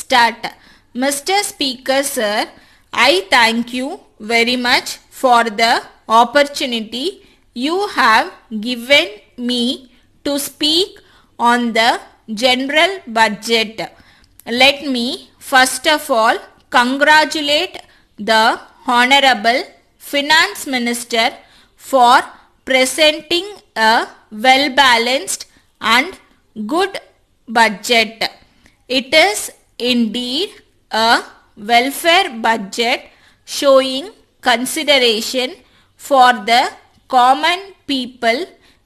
start. Mr. Speaker Sir, I thank you very much for the opportunity you have given me to speak on the general budget. Let me first of all congratulate the Honorable Finance Minister for presenting a well-balanced and good budget. It is indeed a welfare budget showing consideration for the common people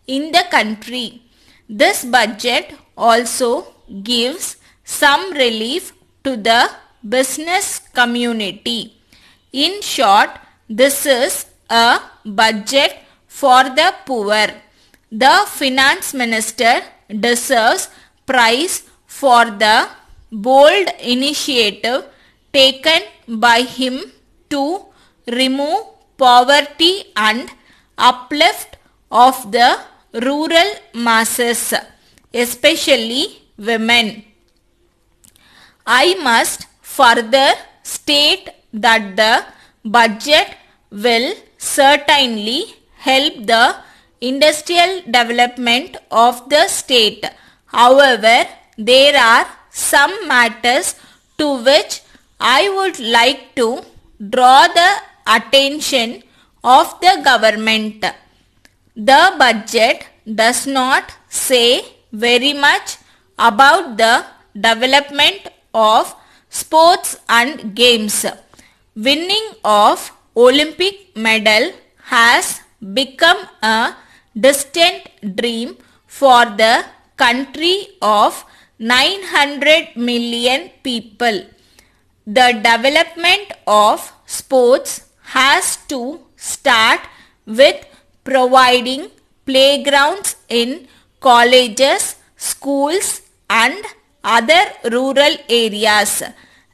in the country. This budget also gives some relief to the business community. In short, this is a budget for the poor. The finance minister deserves praise for the bold initiative taken by him to remove poverty and uplift of the rural masses, especially women. I must further state that the budget will certainly help the industrial development of the state. However, there are some matters to which I would like to draw the attention of the government. The budget does not say very much about the development of sports and games. Winning of Olympic medal has become a distant dream for the country of 900 million people. The development of sports has to start with providing playgrounds in colleges, schools and other rural areas.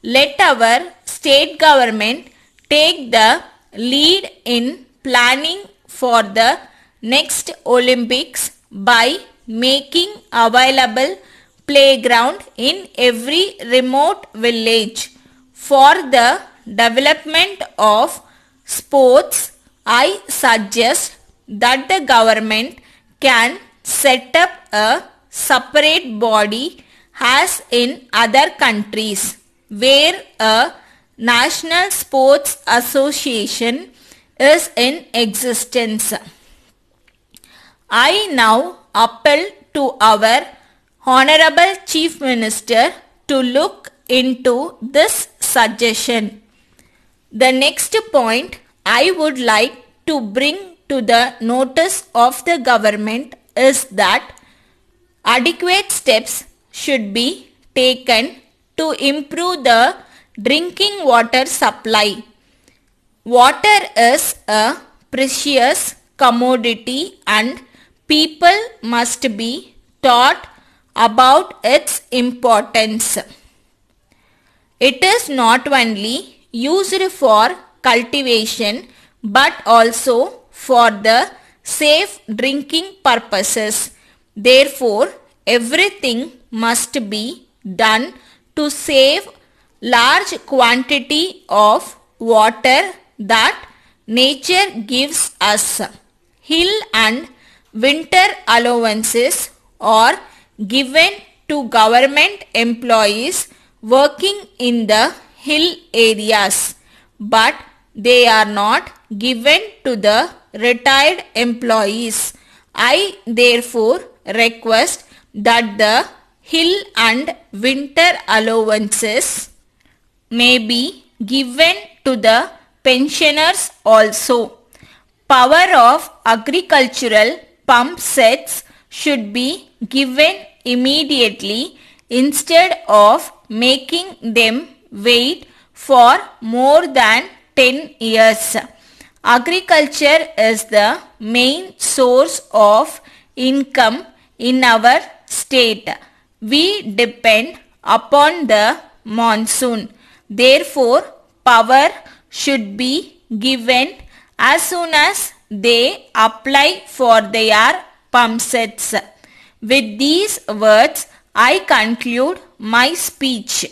Let our state government take the lead in planning for the next Olympics by making available playground in every remote village. For the development of sports, I suggest that the government can set up a separate body as in other countries where a National Sports Association is in existence. I now appeal to our Honorable Chief Minister to look into this suggestion. The next point I would like to bring to the notice of the government is that adequate steps should be taken to improve the drinking water supply. Water is a precious commodity and people must be taught about its importance. It is not only used for cultivation but also for the safe drinking purposes. Therefore, everything must be done to save large quantity of water that nature gives us. Hill and winter allowances are given to government employees working in the hill areas, but they are not given to the retired employees. I therefore request that the hill and winter allowances may be given to the pensioners also. Power of agricultural pump sets should be given immediately instead of making them wait for more than 10 years. Agriculture is the main source of income in our state. We depend upon the monsoon. Therefore, power should be given as soon as they apply for their pump sets. With these words, I conclude my speech.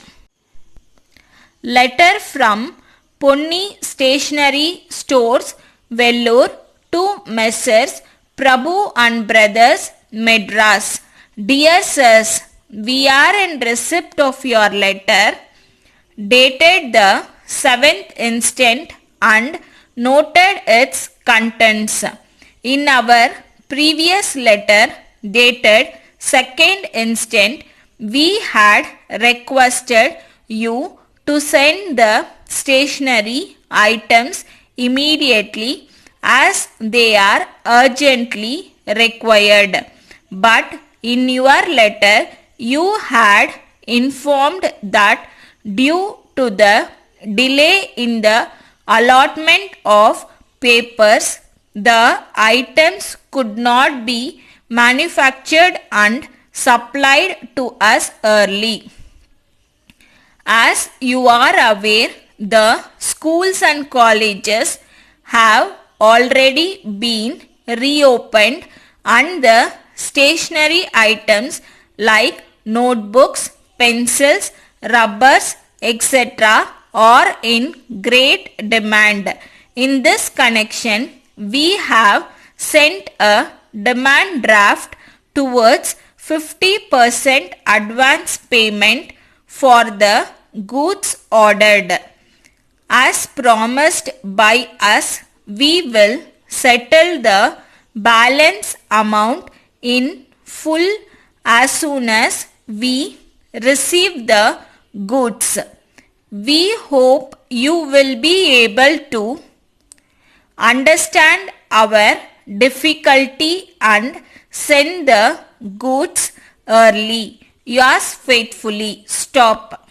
letter from Ponni Stationery Stores, Vellore to Messrs. Prabhu and Brothers, Madras. Dear sirs, we are in receipt of your letter dated the 7th instant and noted its contents. In our previous letter dated 2nd instant, we had requested you to send the stationery items immediately as they are urgently required. But in your letter you had informed that due to the delay in the allotment of papers, the items could not be manufactured and supplied to us early. As you are aware, the schools and colleges have already been reopened and the stationery items like notebooks, pencils, rubbers, etc. are in great demand. In this connection, we have sent a demand draft towards 50% advance payment for the goods ordered. As promised by us, we will settle the balance amount in full as soon as we receive the goods. We hope you will be able to understand our difficulty and send the goods early. Yours faithfully, Stop.